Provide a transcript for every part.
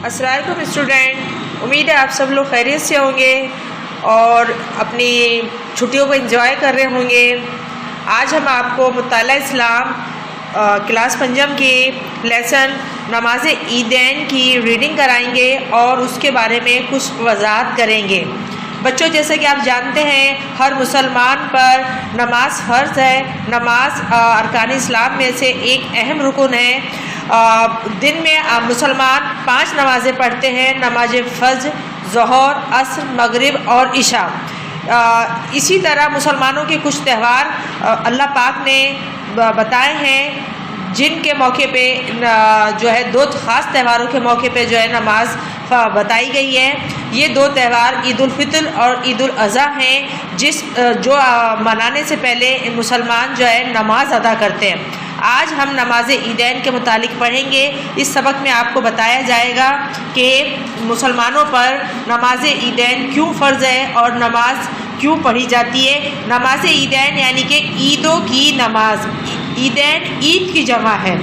السلام علیکم اسٹوڈنٹ، امید ہے آپ سب لوگ خیریت سے ہوں گے اور اپنی چھٹیوں کو انجوائے کر رہے ہوں گے۔ آج ہم آپ کو مطالعہ اسلام کلاس پنجم کی لیسن نماز عیدین کی ریڈنگ کرائیں گے اور اس کے بارے میں کچھ وضاحت کریں گے۔ بچوں، جیسے کہ آپ جانتے ہیں ہر مسلمان پر نماز فرض ہے۔ نماز ارکان اسلام میں سے ایک اہم رکن ہے۔ دن میں مسلمان 5 نمازیں پڑھتے ہیں: نماز فجر، ظہر، عصر، مغرب اور عشاء۔ اسی طرح مسلمانوں کے کچھ تہوار اللہ پاک نے بتائے ہیں جن کے موقع پہ جو ہے 2 خاص تہواروں کے موقع پہ جو ہے نماز بتائی گئی ہے۔ یہ 2 تہوار عید الفطر اور عید الاضحیٰ ہیں جو منانے سے پہلے مسلمان جو ہے نماز ادا کرتے ہیں۔ آج ہم نماز عیدین کے متعلق پڑھیں گے۔ اس سبق میں آپ کو بتایا جائے گا کہ مسلمانوں پر نماز عیدین کیوں فرض ہے اور نماز کیوں پڑھی جاتی ہے۔ نماز عیدین یعنی کہ عیدوں کی نماز، عیدین عید کی جمع ہے۔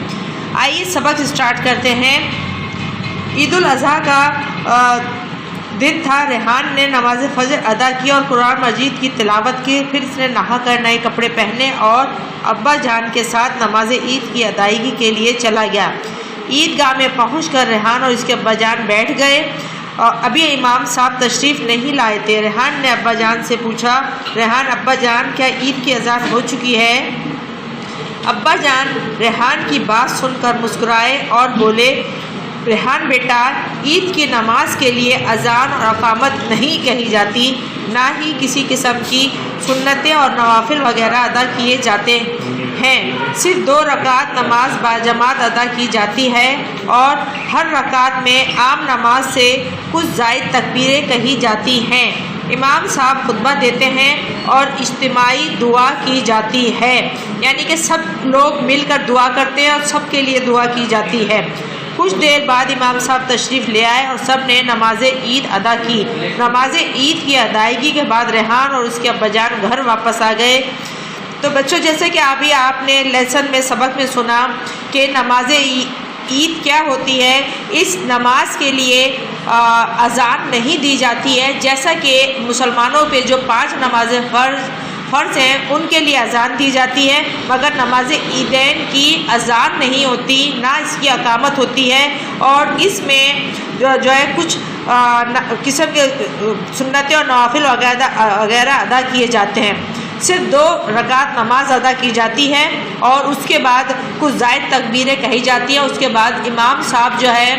آئیے سبق اسٹارٹ کرتے ہیں۔ عید الاضحیٰ کا دن تھا۔ ریحان نے نماز فجر ادا کی اور قرآن مجید کی تلاوت کی۔ پھر اس نے نہا کر نئے کپڑے پہنے اور ابا جان کے ساتھ نماز عید کی ادائیگی کے لیے چلا گیا۔ عیدگاہ میں پہنچ کر ریحان اور اس کے ابا جان بیٹھ گئے۔ ابھی امام صاحب تشریف نہیں لائے تھے۔ ریحان نے ابا جان سے پوچھا، ریحان ابا جان کیا عید کی اذان ہو چکی ہے؟ ابا جان ریحان کی بات سن کر مسکرائے اور بولے، ریحان بیٹا، عید کی نماز کے لیے اذان اور اقامت نہیں کہی جاتی، نہ ہی کسی قسم کی سنتیں اور نوافل وغیرہ ادا کیے جاتے ہیں۔ صرف 2 رکعت نماز باجماعت ادا کی جاتی ہے اور ہر رکعت میں عام نماز سے کچھ زائد تکبیریں کہی جاتی ہیں۔ امام صاحب خطبہ دیتے ہیں اور اجتماعی دعا کی جاتی ہے، یعنی کہ سب لوگ مل کر دعا کرتے ہیں اور سب کے لیے دعا کی جاتی ہے۔ کچھ دیر بعد امام صاحب تشریف لے آئے اور سب نے نماز عید ادا کی۔ نماز عید کی ادائیگی کے بعد ریحان اور اس کے ابا جان گھر واپس آ گئے۔ تو بچوں، جیسے کہ ابھی آپ نے لیسن میں سبق میں سنا کہ نماز عید کیا ہوتی ہے، اس نماز کے لیے اذان نہیں دی جاتی ہے، جیسا کہ مسلمانوں پہ جو 5 نمازیں فرض ہیں ان کے لیے اذان دی جاتی ہے، مگر نماز عیدین کی اذان نہیں ہوتی، نہ اس کی اقامت ہوتی ہے، اور اس میں جو ہے کچھ قسم کے سنتیں اور نوافل وغیرہ ادا کیے جاتے ہیں۔ صرف 2 رکعت نماز ادا کی جاتی ہے اور اس کے بعد کچھ زائد تکبیریں کہی جاتی ہیں۔ اس کے بعد امام صاحب جو ہے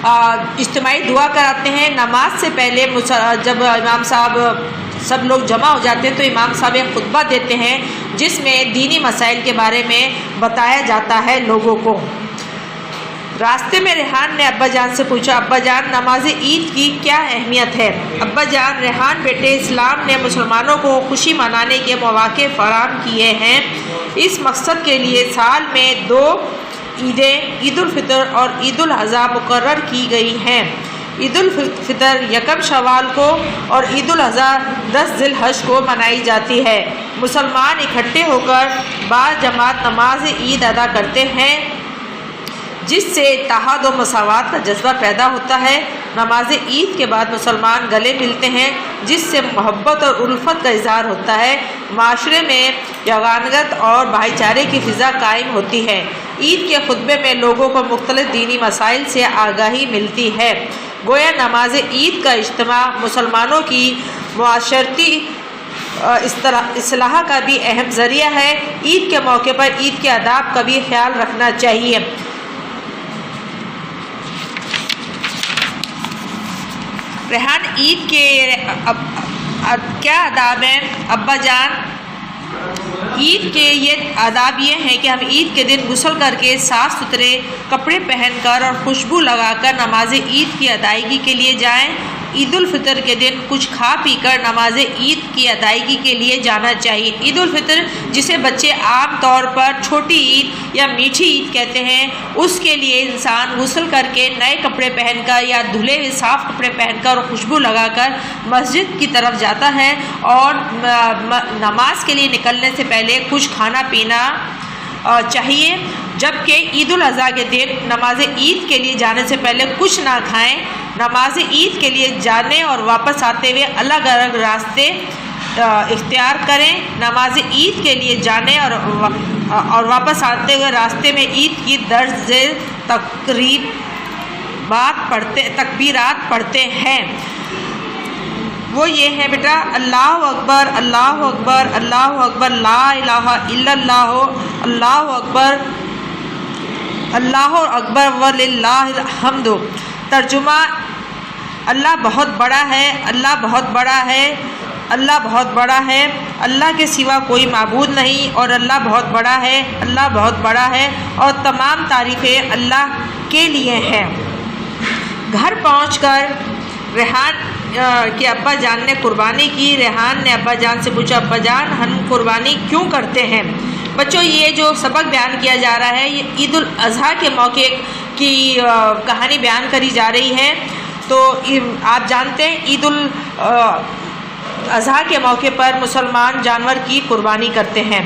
اجتماعی دعا کراتے ہیں۔ نماز سے پہلے جب امام صاحب سب لوگ جمع ہو جاتے ہیں تو امام صاحب ایک خطبہ دیتے ہیں جس میں دینی مسائل کے بارے میں بتایا جاتا ہے لوگوں کو۔ راستے میں ریحان نے ابا جان سے پوچھا، ابا جان نماز عید کی کیا اہمیت ہے؟ ابا جان، ریحان بیٹے، اسلام نے مسلمانوں کو خوشی منانے کے مواقع فراہم کیے ہیں۔ اس مقصد کے لیے سال میں 2 عیدیں، عید الفطر اور عید الاضحیٰ مقرر کی گئی ہیں۔ عید الفطر 1 شوال کو اور عید الاضحیٰ 10 ذی الحج کو منائی جاتی ہے۔ مسلمان اکٹھے ہو کر باجماعت نماز عید ادا کرتے ہیں جس سے اتحاد و مساوات کا جذبہ پیدا ہوتا ہے۔ نماز عید کے بعد مسلمان گلے ملتے ہیں جس سے محبت اور الفت کا اظہار ہوتا ہے۔ معاشرے میں یگانگت اور بھائی چارے کی فضا قائم ہوتی ہے۔ عید کے خطبے میں لوگوں کو مختلف دینی مسائل سے آگاہی ملتی ہے۔ گویا نماز عید کا اجتماع مسلمانوں کی معاشرتی اصلاح کا بھی اہم ذریعہ ہے۔ عید کے موقع پر عید کے آداب کا بھی خیال رکھنا چاہیے۔ ریحان، عید کے کیا آداب ہیں؟ ابا جان، عید کے یہ آداب یہ ہیں کہ ہم عید کے دن غسل کر کے صاف ستھرے کپڑے پہن کر اور خوشبو لگا کر نماز عید کی ادائیگی کے لیے جائیں۔ عید الفطر کے دن کچھ کھا پی کر نماز عید کی ادائیگی کے لیے جانا چاہیے۔ عید الفطر، جسے بچے عام طور پر چھوٹی عید یا میٹھی عید کہتے ہیں، اس کے لیے انسان غسل کر کے نئے کپڑے پہن کر یا دھلے ہوئے صاف کپڑے پہن کر اور خوشبو لگا کر مسجد کی طرف جاتا ہے اور نماز کے لیے نکلنے سے پہلے کچھ کھانا پینا چاہیے۔ جبکہ عید الاضحیٰ کے دن نماز عید کے لیے جانے سے پہلے کچھ نہ کھائیں۔ نماز عید کے لیے جانے اور واپس آتے ہوئے الگ الگ راستے اختیار کریں۔ نماز عید کے لیے جانے اور واپس آتے ہوئے راستے میں عید کی درج ذیل تکبیرات پڑھتے ہیں۔ وہ یہ ہے بیٹا، اللہ اکبر اللہ اکبر اللہ اکبر، لا الہ الا اللہ، اللہ اکبر اللہ اکبر وللہ الحمد۔ ترجمہ: اللہ بہت بڑا ہے، اللہ بہت بڑا ہے، اللہ بہت بڑا ہے، اللہ کے سوا کوئی معبود نہیں، اور اللہ بہت بڑا ہے، اللہ بہت بڑا ہے، اور تمام تعریفیں اللہ کے لیے ہیں۔ گھر پہنچ کر ریحان کے ابا جان نے قربانی کی۔ ریحان نے ابا جان سے پوچھا، ابا جان ہم قربانی کیوں کرتے ہیں؟ بچوں، یہ جو سبق بیان کیا جا رہا ہے یہ عید الاضحیٰ کے موقع کی کہانی بیان کری جا رہی ہے۔ تو آپ جانتے ہیں عید الاضحیٰ کے موقع پر مسلمان جانور کی قربانی کرتے ہیں۔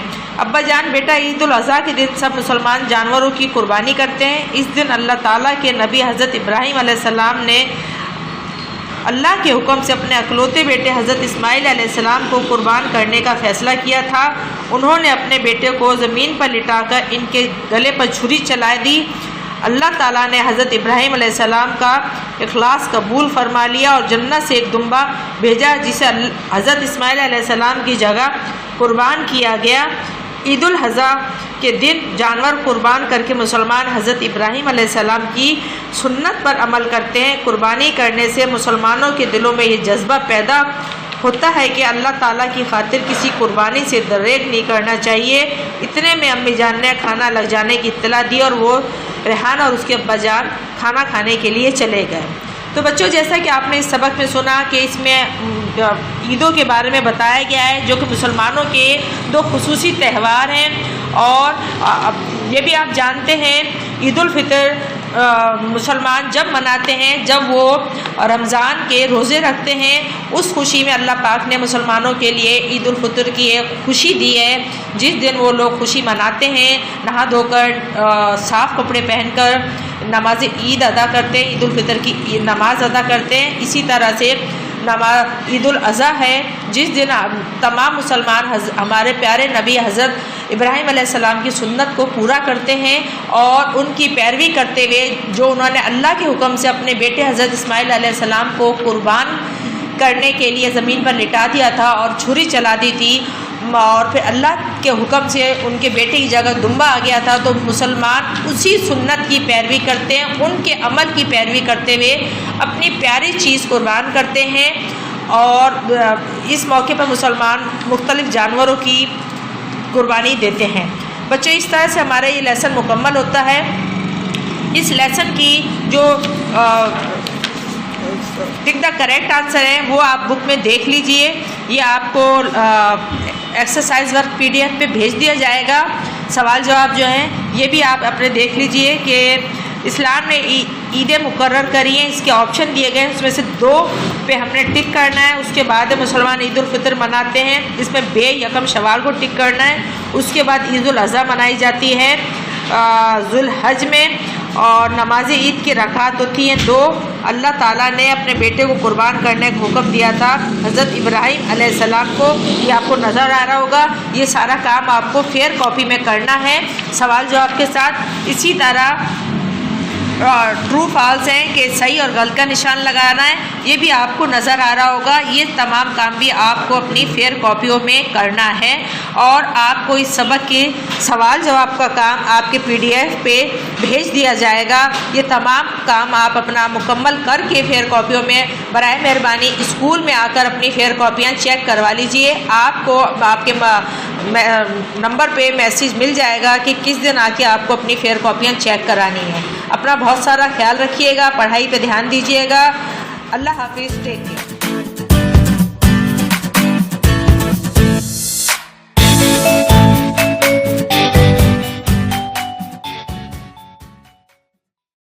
ابا جان بیٹا، عید الاضحیٰ کے دن سب مسلمان جانوروں کی قربانی کرتے ہیں۔ اس دن اللہ تعالیٰ کے نبی حضرت ابراہیم علیہ السلام نے اللہ کے حکم سے اپنے اکلوتے بیٹے حضرت اسماعیل علیہ السلام کو قربان کرنے کا فیصلہ کیا تھا۔ انہوں نے اپنے بیٹے کو زمین پر لٹا کر ان کے گلے پر چھری چلا دی۔ اللہ تعالیٰ نے حضرت ابراہیم علیہ السلام کا اخلاص قبول فرما لیا اور جنت سے ایک دمبا بھیجا جسے حضرت اسماعیل علیہ السلام کی جگہ قربان کیا گیا۔ عید الاضحیٰ کے دن جانور قربان کر کے مسلمان حضرت ابراہیم علیہ السلام کی سنت پر عمل کرتے ہیں۔ قربانی کرنے سے مسلمانوں کے دلوں میں یہ جذبہ پیدا ہوتا ہے کہ اللہ تعالیٰ کی خاطر کسی قربانی سے دریغ نہیں کرنا چاہیے۔ اتنے میں امی جان نے کھانا لگ جانے کی اطلاع دی اور وہ ریحان اور اس کے ابا جان کھانا کھانے کے لیے چلے گئے۔ تو بچوں، جیسا کہ آپ نے اس سبق میں سنا کہ اس میں عیدوں کے بارے میں بتایا گیا ہے جو کہ مسلمانوں کے دو خصوصی تہوار ہیں، اور یہ بھی آپ جانتے ہیں عید الفطر مسلمان جب مناتے ہیں جب وہ رمضان کے روزے رکھتے ہیں۔ اس خوشی میں اللہ پاک نے مسلمانوں کے لیے عید الفطر کی ایک خوشی دی ہے، جس دن وہ لوگ خوشی مناتے ہیں، نہا دھو کر صاف کپڑے پہن کر نماز عید ادا کرتے ہیں، عید الفطر کی نماز ادا کرتے ہیں۔ اسی طرح سے عید الاضحیٰ ہے جس دن تمام مسلمان ہمارے پیارے نبی حضرت ابراہیم علیہ السلام کی سنت کو پورا کرتے ہیں اور ان کی پیروی کرتے ہوئے جو انہوں نے اللہ کے حکم سے اپنے بیٹے حضرت اسماعیل علیہ السلام کو قربان کرنے کے لیے زمین پر لٹا دیا تھا اور چھری چلا دی تھی، اور پھر اللہ کے حکم سے ان کے بیٹے کی جگہ دمبا آ گیا تھا، تو مسلمان اسی سنت کی پیروی کرتے ہیں، ان کے عمل کی پیروی کرتے ہوئے اپنی پیاری چیز قربان کرتے ہیں۔ اور اس موقع پر مسلمان مختلف جانوروں کی قربانی دیتے ہیں۔ بچوں، اس طرح سے ہمارا یہ لیسن مکمل ہوتا ہے۔ اس لیسن کی جو ٹک دا کریکٹ آنسر ہے وہ آپ بک میں دیکھ لیجئے، یہ آپ کو ایکسرسائز ورک PDF پہ بھیج دیا جائے گا۔ سوال جواب جو ہیں یہ بھی آپ اپنے دیکھ لیجئے کہ اسلام نے عیدیں مقرر کری ہیں، اس کے آپشن دیے گئے ہیں، اس میں سے 2 پہ ہم نے ٹک کرنا ہے۔ اس کے بعد مسلمان عید الفطر مناتے ہیں، اس میں یکم شوال کو ٹک کرنا ہے۔ اس کے بعد عید الاضحیٰ منائی جاتی ہے ذوالحج میں، اور نماز عید کی رکعت ہوتی ہیں 2۔ اللہ تعالیٰ نے اپنے بیٹے کو قربان کرنے کا حکم دیا تھا حضرت ابراہیم علیہ السلام کو، یہ آپ کو نظر آ رہا ہوگا۔ یہ سارا کام آپ کو فیئر کاپی میں کرنا ہے سوال جواب کے ساتھ۔ اسی طرح ٹرو فالس ہیں کہ صحیح اور غلط کا نشان لگانا ہے، یہ بھی آپ کو نظر آ رہا ہوگا۔ یہ تمام کام بھی آپ کو اپنی فیئر کاپیوں میں کرنا ہے، اور آپ کو اس سبق کے سوال جواب کا کام آپ کے PDF پہ بھیج دیا جائے گا۔ یہ تمام کام آپ اپنا مکمل کر کے فیئر کاپیوں میں برائے مہربانی اسکول میں آ کر اپنی فیئر کاپیاں چیک کروا لیجئے۔ آپ کو آپ کے نمبر پہ میسیج مل جائے گا کہ کس دن آ کے آپ کو اپنی فیئر کاپیاں چیک کرانی ہیں۔ اپنا بہت سارا خیال رکھیے گا، پڑھائی پہ دھیان دیجیے گا۔ اللہ حافظ، ٹیک کیئر۔